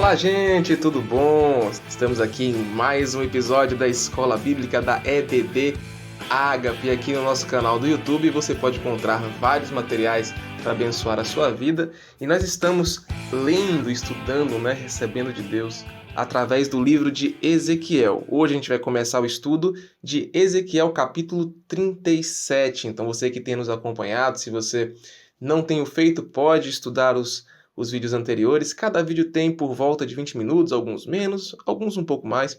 Olá, gente, tudo bom? Estamos aqui em mais um episódio da Escola Bíblica da EBD Ágape. Aqui no nosso canal do YouTube você pode encontrar vários materiais para abençoar a sua vida. E nós estamos lendo, estudando, recebendo de Deus através do livro de Ezequiel. Hoje a gente vai começar o estudo de Ezequiel capítulo 37. Então você que tem nos acompanhado, se você não tem o feito, pode estudar os vídeos anteriores. Cada vídeo tem por volta de 20 minutos, alguns menos, alguns um pouco mais,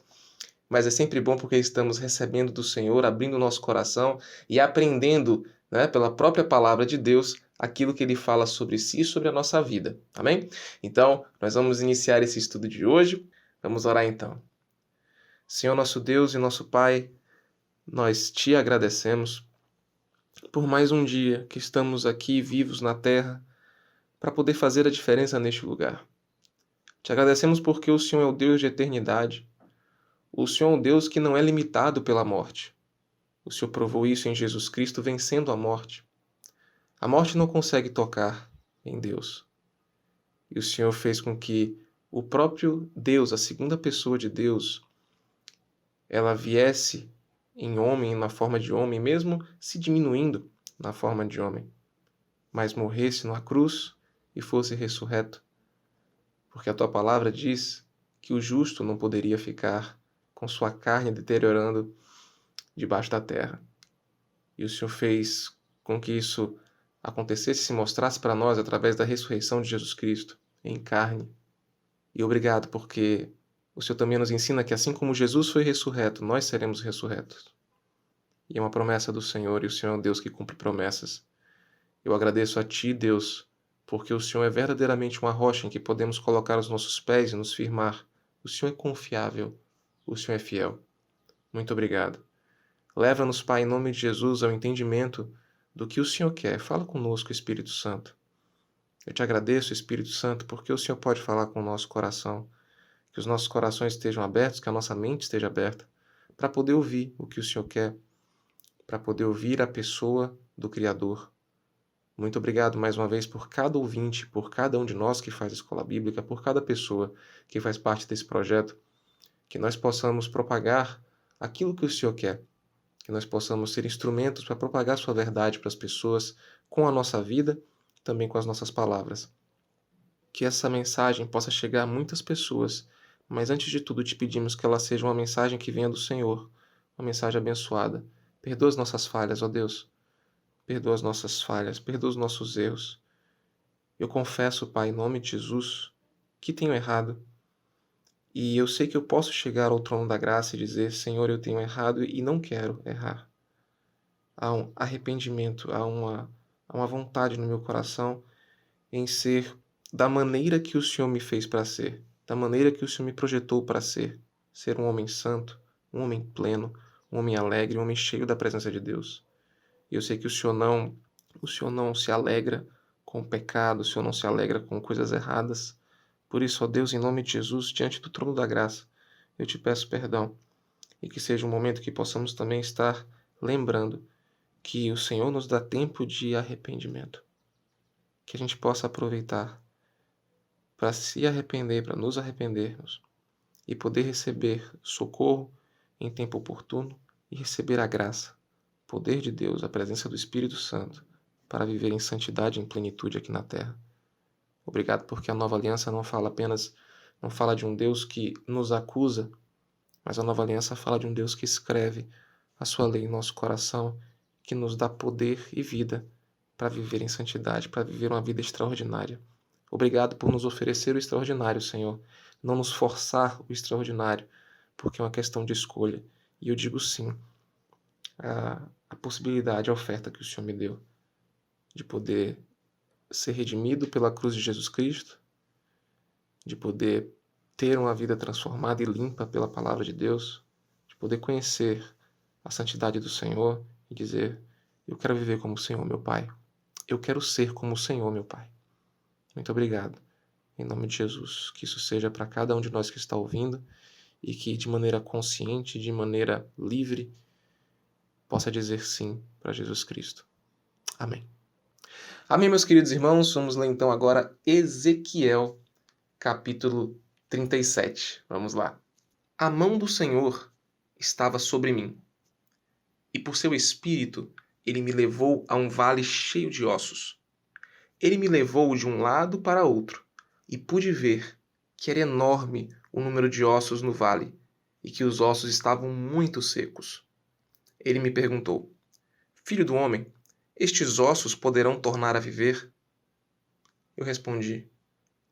mas é sempre bom porque estamos recebendo do Senhor, abrindo o nosso coração e aprendendo, pela própria palavra de Deus, aquilo que Ele fala sobre si e sobre a nossa vida. Amém? Então, nós vamos iniciar esse estudo de hoje. Vamos orar então. Senhor nosso Deus e nosso Pai, nós te agradecemos por mais um dia que estamos aqui vivos na terra, para poder fazer a diferença neste lugar. Te agradecemos porque o Senhor é o Deus de eternidade. O Senhor é um Deus que não é limitado pela morte. O Senhor provou isso em Jesus Cristo, vencendo a morte. A morte não consegue tocar em Deus. E o Senhor fez com que o próprio Deus, a segunda pessoa de Deus, ela viesse em homem, na forma de homem, mesmo se diminuindo na forma de homem, mas morresse numa cruz e fosse ressurreto. Porque a tua palavra diz que o justo não poderia ficar com sua carne deteriorando debaixo da terra. E o Senhor fez com que isso acontecesse e se mostrasse para nós através da ressurreição de Jesus Cristo em carne. E obrigado porque o Senhor também nos ensina que assim como Jesus foi ressurreto, nós seremos ressurretos. E é uma promessa do Senhor, e o Senhor é um Deus que cumpre promessas. Eu agradeço a Ti, Deus, porque o Senhor é verdadeiramente uma rocha em que podemos colocar os nossos pés e nos firmar. O Senhor é confiável, o Senhor é fiel. Muito obrigado. Leva-nos, Pai, em nome de Jesus, ao entendimento do que o Senhor quer. Fala conosco, Espírito Santo. Eu te agradeço, Espírito Santo, porque o Senhor pode falar com o nosso coração. Que os nossos corações estejam abertos, que a nossa mente esteja aberta, para poder ouvir o que o Senhor quer, para poder ouvir a pessoa do Criador. Muito obrigado mais uma vez por cada ouvinte, por cada um de nós que faz a Escola Bíblica, por cada pessoa que faz parte desse projeto, que nós possamos propagar aquilo que o Senhor quer, que nós possamos ser instrumentos para propagar sua verdade para as pessoas com a nossa vida, também com as nossas palavras. Que essa mensagem possa chegar a muitas pessoas, mas antes de tudo te pedimos que ela seja uma mensagem que venha do Senhor, uma mensagem abençoada. Perdoa as nossas falhas, ó Deus. Perdoa as nossas falhas, perdoa os nossos erros. Eu confesso, Pai, em nome de Jesus, que tenho errado. E eu sei que eu posso chegar ao trono da graça e dizer, Senhor, eu tenho errado e não quero errar. Há um arrependimento, há uma vontade no meu coração em ser da maneira que o Senhor me fez para ser, da maneira que o Senhor me projetou para ser. Ser um homem santo, um homem pleno, um homem alegre, um homem cheio da presença de Deus. E eu sei que o Senhor não se alegra com o pecado, o Senhor não se alegra com coisas erradas. Por isso, ó Deus, em nome de Jesus, diante do trono da graça, eu te peço perdão. E que seja um momento que possamos também estar lembrando que o Senhor nos dá tempo de arrependimento. Que a gente possa aproveitar para se arrepender, para nos arrependermos e poder receber socorro em tempo oportuno e receber a graça, poder de Deus, a presença do Espírito Santo, para viver em santidade e em plenitude aqui na terra. Obrigado porque a nova aliança não fala de um Deus que nos acusa, mas a nova aliança fala de um Deus que escreve a sua lei em nosso coração, que nos dá poder e vida para viver em santidade, para viver uma vida extraordinária. Obrigado por nos oferecer o extraordinário, Senhor. Não nos forçar o extraordinário, porque é uma questão de escolha. E eu digo sim a possibilidade, a oferta que o Senhor me deu de poder ser redimido pela cruz de Jesus Cristo, de poder ter uma vida transformada e limpa pela palavra de Deus, de poder conhecer a santidade do Senhor e dizer, eu quero viver como o Senhor, meu Pai. Eu quero ser como o Senhor, meu Pai. Muito obrigado. Em nome de Jesus, que isso seja para cada um de nós que está ouvindo e que de maneira consciente, de maneira livre, possa dizer sim para Jesus Cristo. Amém. Amém, meus queridos irmãos. Vamos ler então agora Ezequiel, capítulo 37. Vamos lá. A mão do Senhor estava sobre mim, e por seu espírito ele me levou a um vale cheio de ossos. Ele me levou de um lado para outro, e pude ver que era enorme o número de ossos no vale, e que os ossos estavam muito secos. Ele me perguntou: Filho do homem, estes ossos poderão tornar a viver? Eu respondi: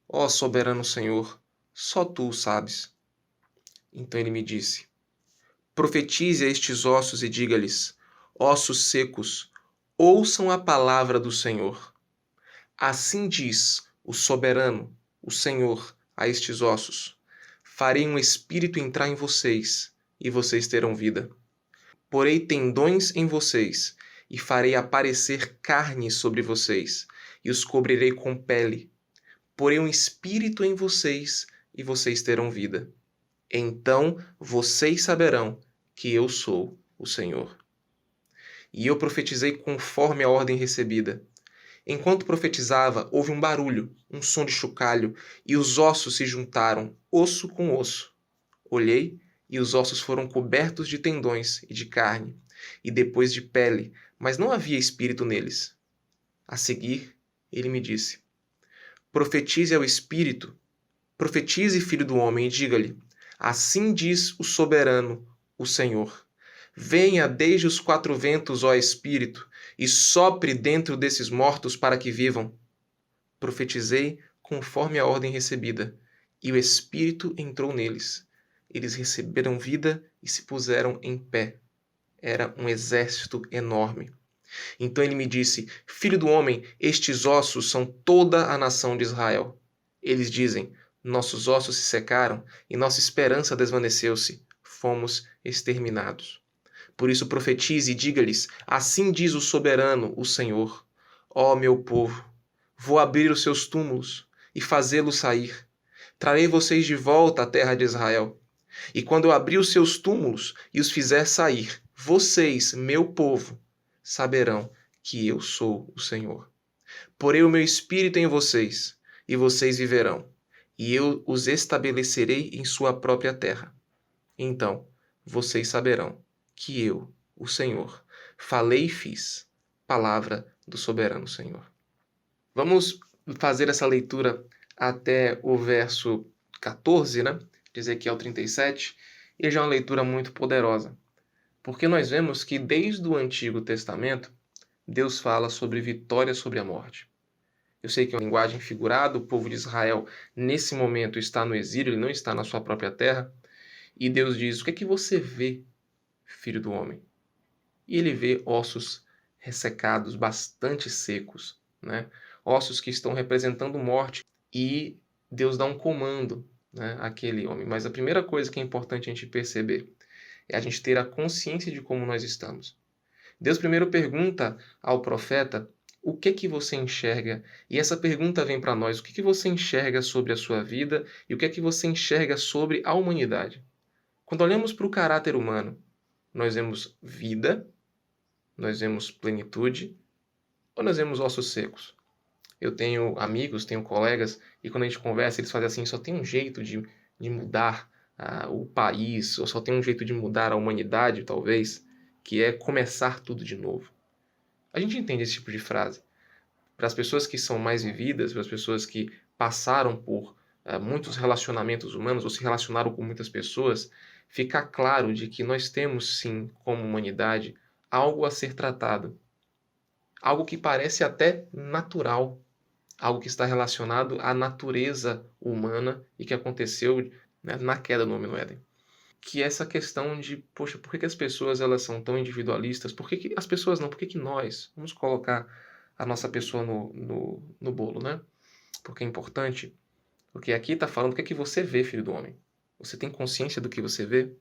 Ó soberano Senhor, só tu o sabes. Então ele me disse: Profetize a estes ossos e diga-lhes: Ossos secos, ouçam a palavra do Senhor. Assim diz o soberano, o Senhor, a estes ossos: Farei um espírito entrar em vocês, e vocês terão vida. Porei tendões em vocês, e farei aparecer carne sobre vocês, e os cobrirei com pele. Porei um espírito em vocês, e vocês terão vida. Então vocês saberão que eu sou o Senhor. E eu profetizei conforme a ordem recebida. Enquanto profetizava, houve um barulho, um som de chocalho, e os ossos se juntaram, osso com osso. Olhei, e os ossos foram cobertos de tendões e de carne, e depois de pele, mas não havia espírito neles. A seguir, ele me disse: Profetize ao espírito, profetize, filho do homem, e diga-lhe: Assim diz o soberano, o Senhor. Venha desde os quatro ventos, ó Espírito, e sopre dentro desses mortos para que vivam. Profetizei conforme a ordem recebida, e o Espírito entrou neles. Eles receberam vida e se puseram em pé. Era um exército enorme. Então ele me disse: Filho do homem, estes ossos são toda a nação de Israel. Eles dizem: Nossos ossos se secaram e nossa esperança desvaneceu-se. Fomos exterminados. Por isso profetize e diga-lhes: Assim diz o soberano, o Senhor. Ó meu povo, vou abrir os seus túmulos e fazê-los sair. Trarei vocês de volta à terra de Israel. E quando eu abrir os seus túmulos e os fizer sair, vocês, meu povo, saberão que eu sou o Senhor. Porei o meu espírito em vocês, e vocês viverão, e eu os estabelecerei em sua própria terra. Então vocês saberão que eu, o Senhor, falei e fiz, palavra do soberano Senhor. Vamos fazer essa leitura até o verso 14, né? De Ezequiel 37, e já é uma leitura muito poderosa, porque nós vemos que desde o Antigo Testamento, Deus fala sobre vitória sobre a morte. Eu sei que é uma linguagem figurada, o povo de Israel, nesse momento, está no exílio, ele não está na sua própria terra, e Deus diz: O que é que você vê, filho do homem? E ele vê ossos ressecados, bastante secos, né? Ossos que estão representando morte, e Deus dá um comando, né, àquele homem. Mas a primeira coisa que é importante a gente perceber é a gente ter a consciência de como nós estamos. Deus primeiro pergunta ao profeta: o que que você enxerga? E essa pergunta vem para nós: o que que você enxerga sobre a sua vida e o que é que você enxerga sobre a humanidade? Quando olhamos para o caráter humano, nós vemos vida, nós vemos plenitude, ou nós vemos ossos secos? Eu tenho amigos, tenho colegas, e quando a gente conversa, eles fazem assim: só tem um jeito de mudar o país, ou só tem um jeito de mudar a humanidade, talvez, que é começar tudo de novo. A gente entende esse tipo de frase. Para as pessoas que são mais vividas, para as pessoas que passaram por muitos relacionamentos humanos, ou se relacionaram com muitas pessoas, fica claro de que nós temos, sim, como humanidade, algo a ser tratado. Algo que parece até natural, algo que está relacionado à natureza humana e que aconteceu, né, na queda no Homem no Éden. Que é essa questão de, poxa, por que as pessoas elas são tão individualistas? Por que as pessoas não? Por que nós? Vamos colocar a nossa pessoa no bolo, né? Porque é importante. Porque aqui está falando o que é que você vê, filho do homem. Você tem consciência do que você vê?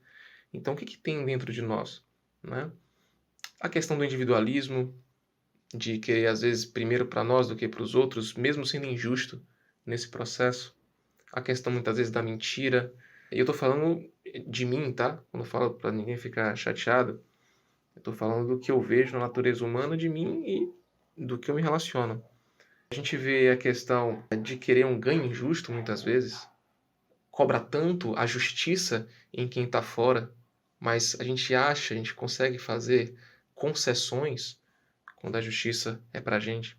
Então, o que que tem dentro de nós, né? A questão do individualismo, de querer, às vezes, primeiro para nós do que para os outros, mesmo sendo injusto nesse processo. A questão, muitas vezes, da mentira. E eu estou falando de mim, tá? Quando eu falo para ninguém ficar chateado, eu estou falando do que eu vejo na natureza humana de mim e do que eu me relaciono. A gente vê a questão de querer um ganho injusto, muitas vezes, cobra tanto a justiça em quem está fora, mas a gente consegue fazer concessões quando a justiça é para a gente,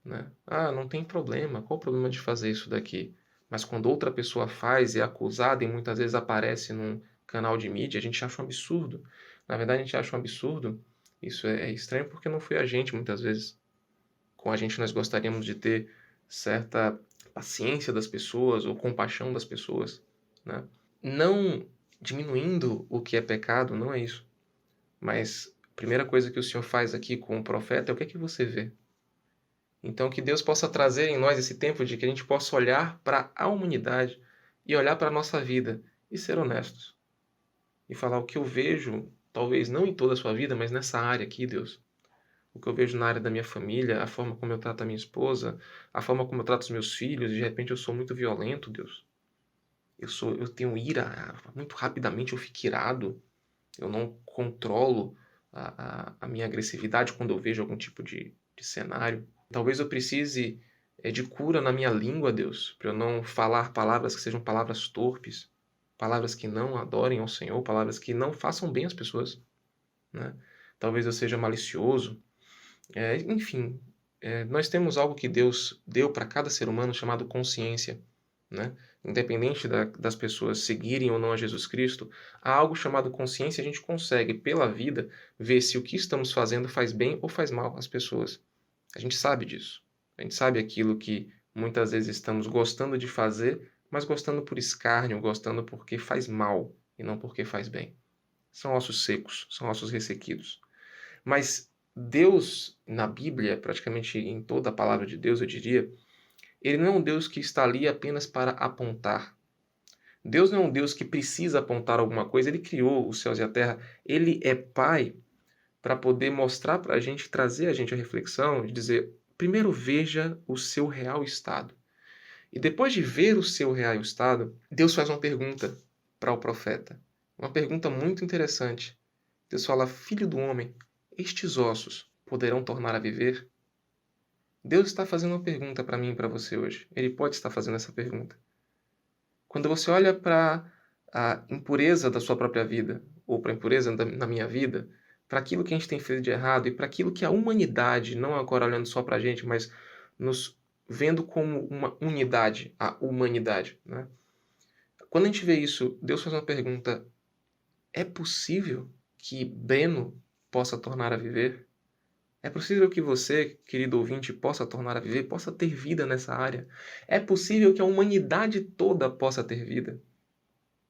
né? Ah, não tem problema, qual o problema de fazer isso daqui? Mas quando outra pessoa faz e é acusada e muitas vezes aparece num canal de mídia, a gente acha um absurdo. Na verdade, a gente acha um absurdo. Isso é estranho porque não foi a gente, muitas vezes. Com a gente nós gostaríamos de ter certa paciência das pessoas ou compaixão das pessoas, né? Não diminuindo o que é pecado, não é isso. Mas a primeira coisa que o Senhor faz aqui com o profeta é o que é que você vê. Então que Deus possa trazer em nós esse tempo de que a gente possa olhar para a humanidade e olhar para a nossa vida e ser honestos. E falar o que eu vejo, talvez não em toda a sua vida, mas nessa área aqui, Deus. O que eu vejo na área da minha família, a forma como eu trato a minha esposa, a forma como eu trato os meus filhos, de repente eu sou muito violento, Deus. Eu tenho ira, muito rapidamente eu fico irado, eu não controlo a minha agressividade quando eu vejo algum tipo de cenário. Talvez eu precise de cura na minha língua, Deus, para eu não falar palavras que sejam palavras torpes, palavras que não adorem ao Senhor, palavras que não façam bem às pessoas, né? Talvez eu seja malicioso, enfim, nós temos algo que Deus deu para cada ser humano chamado consciência, né? Independente das pessoas seguirem ou não a Jesus Cristo, há algo chamado consciência e a gente consegue, pela vida, ver se o que estamos fazendo faz bem ou faz mal às pessoas. A gente sabe disso. A gente sabe aquilo que muitas vezes estamos gostando de fazer, mas gostando por escárnio, gostando porque faz mal e não porque faz bem. São ossos secos, são ossos ressequidos. Mas Deus, na Bíblia, praticamente em toda a palavra de Deus, eu diria, ele não é um Deus que está ali apenas para apontar. Deus não é um Deus que precisa apontar alguma coisa, ele criou os céus e a terra. Ele é Pai para poder mostrar para a gente, trazer a gente a reflexão, de dizer, primeiro veja o seu real estado. E depois de ver o seu real estado, Deus faz uma pergunta para o profeta. Uma pergunta muito interessante. Deus fala, filho do homem, estes ossos poderão tornar a viver? Deus está fazendo uma pergunta para mim e para você hoje. Ele pode estar fazendo essa pergunta. Quando você olha para a impureza da sua própria vida, ou para a impureza na minha vida, para aquilo que a gente tem feito de errado e para aquilo que a humanidade, não agora olhando só para a gente, mas nos vendo como uma unidade, a humanidade, né? Quando a gente vê isso, Deus faz uma pergunta, é possível que Breno possa tornar a viver? É possível que você, querido ouvinte, possa tornar a viver, possa ter vida nessa área? É possível que a humanidade toda possa ter vida?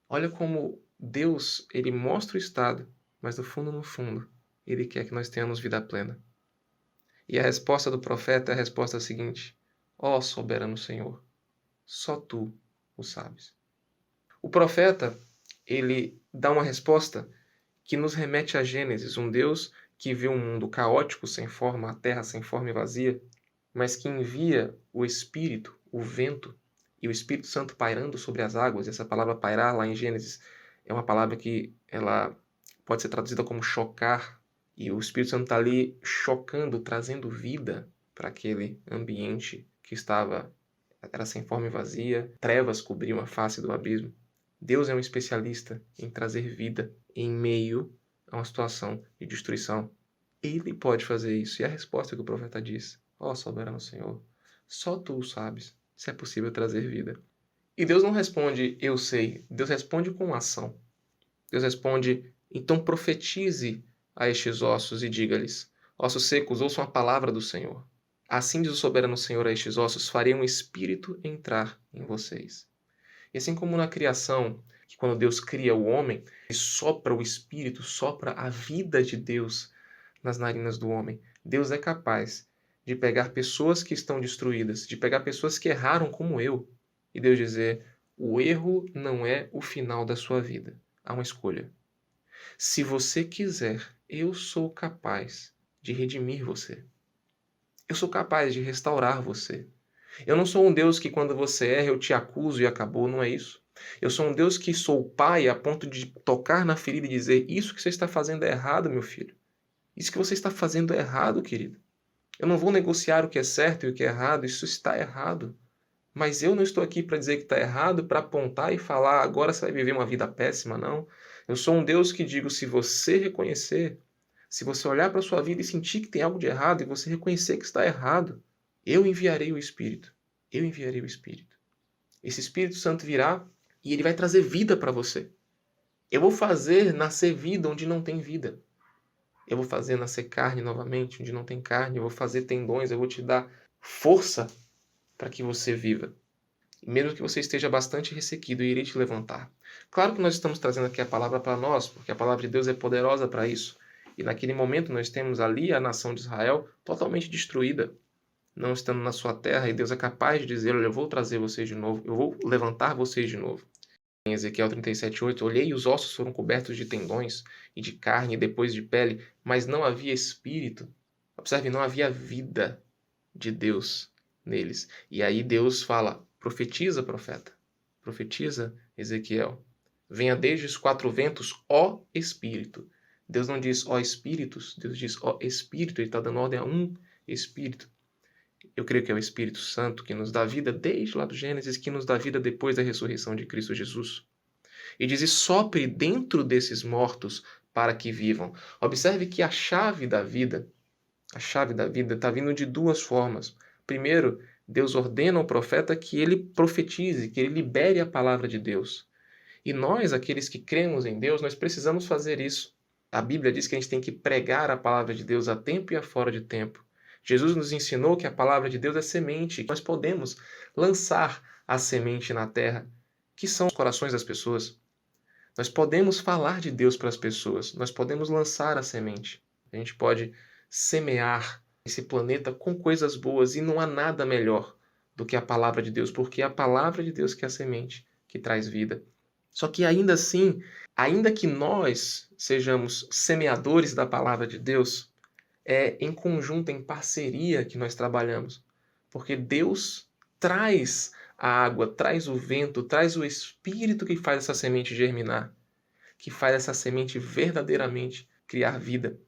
Olha como Deus, ele mostra o estado, mas no fundo, ele quer que nós tenhamos vida plena. E a resposta do profeta é a resposta seguinte: ó soberano Senhor, só tu o sabes. O profeta, ele dá uma resposta que nos remete a Gênesis, um Deus que vê um mundo caótico, sem forma, a terra sem forma e vazia, mas que envia o Espírito, o vento e o Espírito Santo pairando sobre as águas. Essa palavra pairar lá em Gênesis é uma palavra que ela pode ser traduzida como chocar, e o Espírito Santo está ali chocando, trazendo vida para aquele ambiente que era sem forma e vazia, trevas cobriam a face do abismo. Deus é um especialista em trazer vida em meio a uma situação de destruição. Ele pode fazer isso. E a resposta que o profeta diz: ó soberano Senhor, só tu o sabes se é possível trazer vida. E Deus não responde, eu sei. Deus responde com ação. Deus responde, então profetize a estes ossos e diga-lhes: ossos secos, ouçam a palavra do Senhor. Assim diz o soberano Senhor a estes ossos, farei um espírito entrar em vocês. E assim como na criação, que quando Deus cria o homem, ele sopra o espírito, sopra a vida de Deus nas narinas do homem. Deus é capaz de pegar pessoas que estão destruídas, de pegar pessoas que erraram como eu, e Deus dizer, o erro não é o final da sua vida. Há uma escolha. Se você quiser, eu sou capaz de redimir você. Eu sou capaz de restaurar você. Eu não sou um Deus que quando você erra eu te acuso e acabou, não é isso. Eu sou um Deus que sou pai a ponto de tocar na ferida e dizer, isso que você está fazendo é errado, meu filho. Isso que você está fazendo é errado, querido. Eu não vou negociar o que é certo e o que é errado, isso está errado. Mas eu não estou aqui para dizer que está errado, para apontar e falar, agora você vai viver uma vida péssima, não. Eu sou um Deus que digo, se você reconhecer, se você olhar para a sua vida e sentir que tem algo de errado e você reconhecer que está errado, eu enviarei o Espírito. Eu enviarei o Espírito. Esse Espírito Santo virá e ele vai trazer vida para você. Eu vou fazer nascer vida onde não tem vida. Eu vou fazer nascer carne novamente onde não tem carne. Eu vou fazer tendões, eu vou te dar força para que você viva. E mesmo que você esteja bastante ressequido, eu irei te levantar. Claro que nós estamos trazendo aqui a palavra para nós, porque a palavra de Deus é poderosa para isso. E naquele momento nós temos ali a nação de Israel totalmente destruída, não estando na sua terra, e Deus é capaz de dizer, olha, eu vou trazer vocês de novo, eu vou levantar vocês de novo. Em Ezequiel 37:8, olhei e os ossos foram cobertos de tendões e de carne e depois de pele, mas não havia espírito. Observe, não havia vida de Deus neles. E aí Deus fala, profetiza, profeta, profetiza, Ezequiel. Venha desde os quatro ventos, ó Espírito. Deus não diz ó Espíritos, Deus diz ó Espírito, ele está dando ordem a um Espírito. Eu creio que é o Espírito Santo que nos dá vida desde lá do Gênesis, que nos dá vida depois da ressurreição de Cristo Jesus. E diz, e sopre dentro desses mortos para que vivam. Observe que a chave da vida está vindo de duas formas. Primeiro, Deus ordena ao profeta que ele profetize, que ele libere a palavra de Deus. E nós, aqueles que cremos em Deus, nós precisamos fazer isso. A Bíblia diz que a gente tem que pregar a palavra de Deus a tempo e a fora de tempo. Jesus nos ensinou que a palavra de Deus é semente, que nós podemos lançar a semente na terra, que são os corações das pessoas. Nós podemos falar de Deus para as pessoas, nós podemos lançar a semente. A gente pode semear esse planeta com coisas boas e não há nada melhor do que a palavra de Deus, porque é a palavra de Deus que é a semente que traz vida. Só que ainda assim, ainda que nós sejamos semeadores da palavra de Deus, é em conjunto, em parceria que nós trabalhamos. Porque Deus traz a água, traz o vento, traz o Espírito que faz essa semente germinar, que faz essa semente verdadeiramente criar vida.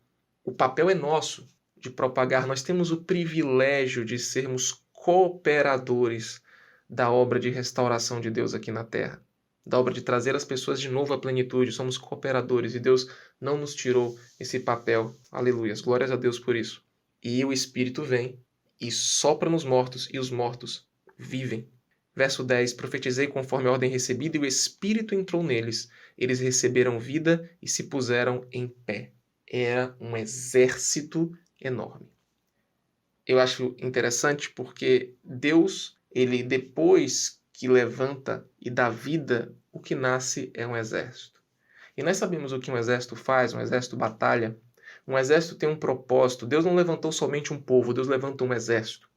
O papel é nosso de propagar. Nós temos o privilégio de sermos cooperadores da obra de restauração de Deus aqui na Terra, da obra de trazer as pessoas de novo à plenitude. Somos cooperadores e Deus não nos tirou esse papel. Aleluias, glórias a Deus por isso. E o Espírito vem e sopra nos mortos e os mortos vivem. Verso 10, profetizei conforme a ordem recebida e o Espírito entrou neles. Eles receberam vida e se puseram em pé. Era um exército enorme. Eu acho interessante porque Deus, ele depois que levanta e dá vida, o que nasce é um exército. E nós sabemos o que um exército faz, um exército batalha. Um exército tem um propósito. Deus não levantou somente um povo, Deus levanta um exército.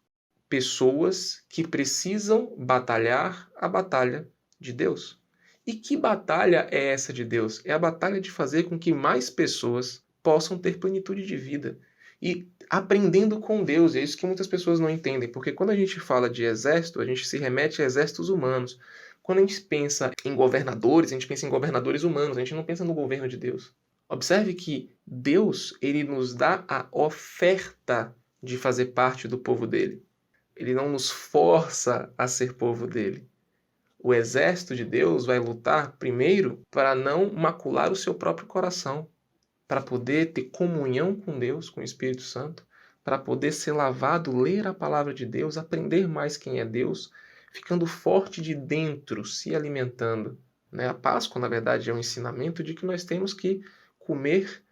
Pessoas que precisam batalhar a batalha de Deus. E que batalha é essa de Deus? É a batalha de fazer com que mais pessoas possam ter plenitude de vida. E aprendendo com Deus, é isso que muitas pessoas não entendem, porque quando a gente fala de exército, a gente se remete a exércitos humanos. Quando a gente pensa em governadores, a gente pensa em governadores humanos, a gente não pensa no governo de Deus. Observe que Deus, ele nos dá a oferta de fazer parte do povo dele. Ele não nos força a ser povo dele. O exército de Deus vai lutar primeiro para não macular o seu próprio coração, para poder ter comunhão com Deus, com o Espírito Santo, para poder ser lavado, ler a palavra de Deus, aprender mais quem é Deus, ficando forte de dentro, se alimentando. A Páscoa, na verdade, é um ensinamento de que nós temos que comer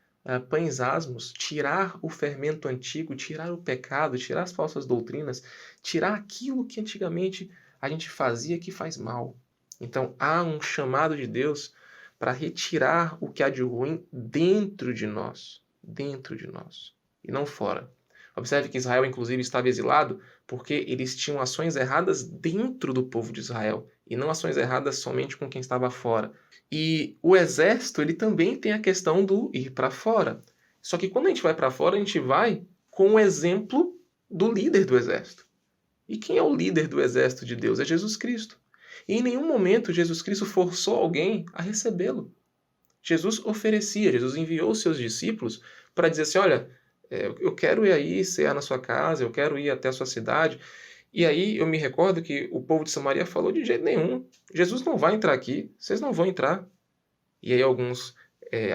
pães asmos, tirar o fermento antigo, tirar o pecado, tirar as falsas doutrinas, tirar aquilo que antigamente a gente fazia que faz mal. Então há um chamado de Deus para retirar o que há de ruim dentro de nós, e não fora. Observe que Israel, inclusive, estava exilado porque eles tinham ações erradas dentro do povo de Israel e não ações erradas somente com quem estava fora. E o exército, ele também tem a questão do ir para fora. Só que quando a gente vai para fora, a gente vai com o exemplo do líder do exército. E quem é o líder do exército de Deus? É Jesus Cristo. E em nenhum momento Jesus Cristo forçou alguém a recebê-lo. Jesus oferecia, Jesus enviou os seus discípulos para dizer assim, olha, eu quero ir aí cear na sua casa, eu quero ir até a sua cidade. E aí eu me recordo que o povo de Samaria falou: de jeito nenhum, Jesus não vai entrar aqui, vocês não vão entrar. E aí alguns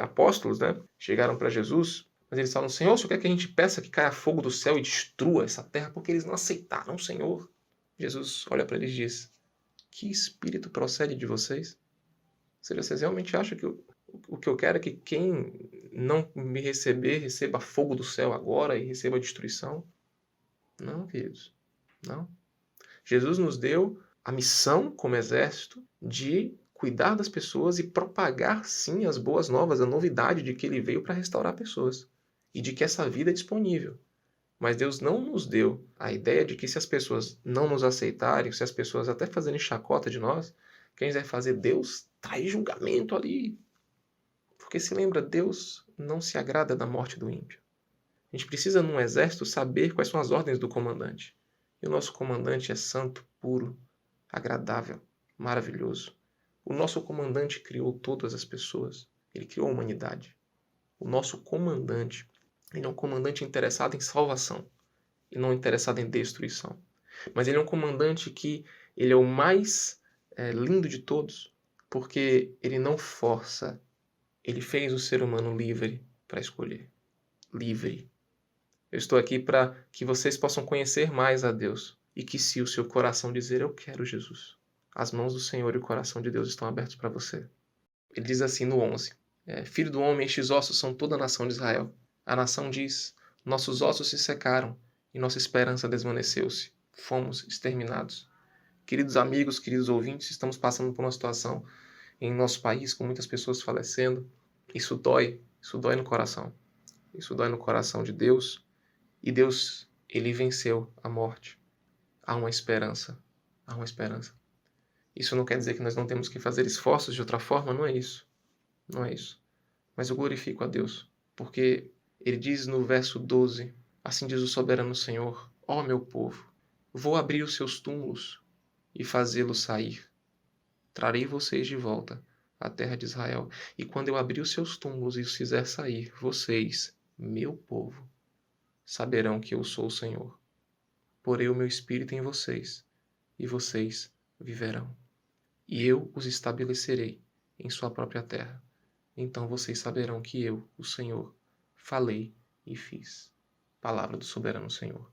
apóstolos, né, chegaram para Jesus, mas eles falam: Senhor, o Senhor quer que a gente peça que caia fogo do céu e destrua essa terra? Porque eles não aceitaram o Senhor. Jesus olha para eles e diz: que espírito procede de vocês? Ou seja, vocês realmente acham que o que eu quero é que quem não me receber, receba fogo do céu agora e receba destruição? Não, queridos, não. Jesus nos deu a missão como exército de cuidar das pessoas e propagar, sim, as boas novas, a novidade de que ele veio para restaurar pessoas e de que essa vida é disponível. Mas Deus não nos deu a ideia de que se as pessoas não nos aceitarem, se as pessoas até fazerem chacota de nós, quem vai fazer? Deus traz julgamento ali. Porque se lembra, Deus não se agrada da morte do ímpio. A gente precisa, num exército, saber quais são as ordens do comandante. E o nosso comandante é santo, puro, agradável, maravilhoso. O nosso comandante criou todas as pessoas. Ele criou a humanidade. O nosso comandante, ele é um comandante interessado em salvação e não interessado em destruição. Mas ele é um comandante que ele é o mais lindo de todos, porque ele não força. Ele fez o ser humano livre para escolher. Livre. Eu estou aqui para que vocês possam conhecer mais a Deus e que, se o seu coração dizer: eu quero Jesus, as mãos do Senhor e o coração de Deus estão abertos para você. Ele diz assim no 11: Filho do homem, estes ossos são toda a nação de Israel. A nação diz: nossos ossos se secaram e nossa esperança desvaneceu-se. Fomos exterminados. Queridos amigos, queridos ouvintes, estamos passando por uma situação em nosso país com muitas pessoas falecendo. Isso dói no coração. Isso dói no coração de Deus. E Deus, ele venceu a morte. Há uma esperança. Há uma esperança. Isso não quer dizer que nós não temos que fazer esforços de outra forma, não é isso. Não é isso. Mas eu glorifico a Deus, porque ele diz no verso 12, assim diz o soberano Senhor: ó meu povo, vou abrir os seus túmulos e fazê-los sair. Trarei vocês de volta à terra de Israel. E quando eu abrir os seus túmulos e os fizer sair, vocês, meu povo, saberão que eu sou o Senhor. Porei o meu espírito em vocês, e vocês viverão. E eu os estabelecerei em sua própria terra. Então vocês saberão que eu, o Senhor, falei e fiz. Palavra do soberano Senhor.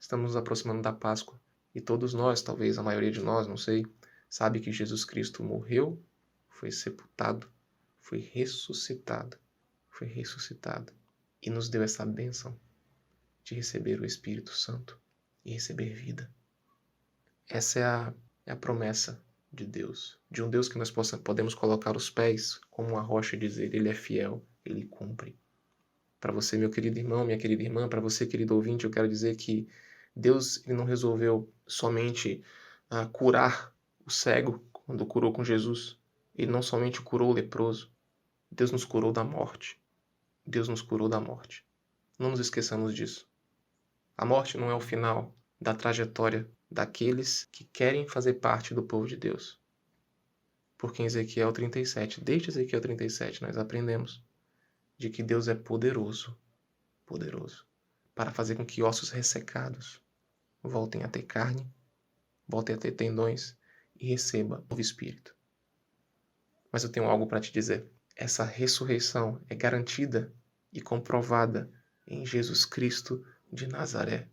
Estamos nos aproximando da Páscoa, e todos nós, talvez a maioria de nós, não sei, sabe que Jesus Cristo morreu, foi sepultado, foi ressuscitado, e nos deu essa bênção de receber o Espírito Santo e receber vida. Essa é a promessa de Deus, de um Deus que nós podemos colocar os pés como uma rocha e dizer: ele é fiel, ele cumpre. Para você, meu querido irmão, minha querida irmã, para você, querido ouvinte, eu quero dizer que Deus, ele não resolveu somente curar o cego quando curou com Jesus. Ele não somente curou o leproso. Deus nos curou da morte. Deus nos curou da morte. Não nos esqueçamos disso. A morte não é o final da trajetória daqueles que querem fazer parte do povo de Deus. Porque em Ezequiel 37, desde Ezequiel 37, nós aprendemos de que Deus é poderoso, para fazer com que ossos ressecados voltem a ter carne, voltem a ter tendões e receba novo espírito. Mas eu tenho algo para te dizer. Essa ressurreição é garantida e comprovada em Jesus Cristo de Nazaré.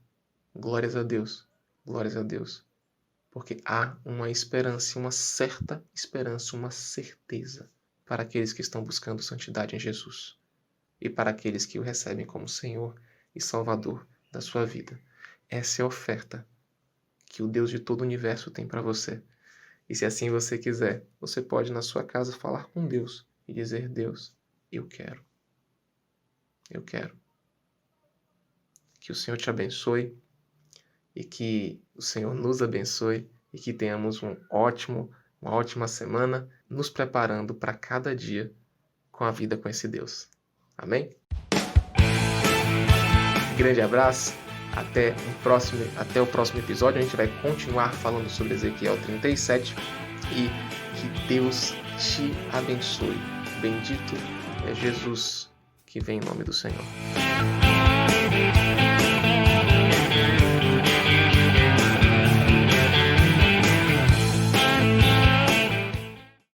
Glórias a Deus, porque há uma esperança, uma certa esperança, uma certeza para aqueles que estão buscando santidade em Jesus e para aqueles que o recebem como Senhor e Salvador da sua vida. Essa é a oferta que o Deus de todo o universo tem para você. E se assim você quiser, você pode na sua casa falar com Deus e dizer: Deus, eu quero. Que o Senhor te abençoe e que o Senhor nos abençoe e que tenhamos uma ótima semana, nos preparando para cada dia com a vida com esse Deus. Amém? Grande abraço, até o próximo episódio. A gente vai continuar falando sobre Ezequiel 37 e que Deus te abençoe. Bendito é Jesus que vem em nome do Senhor.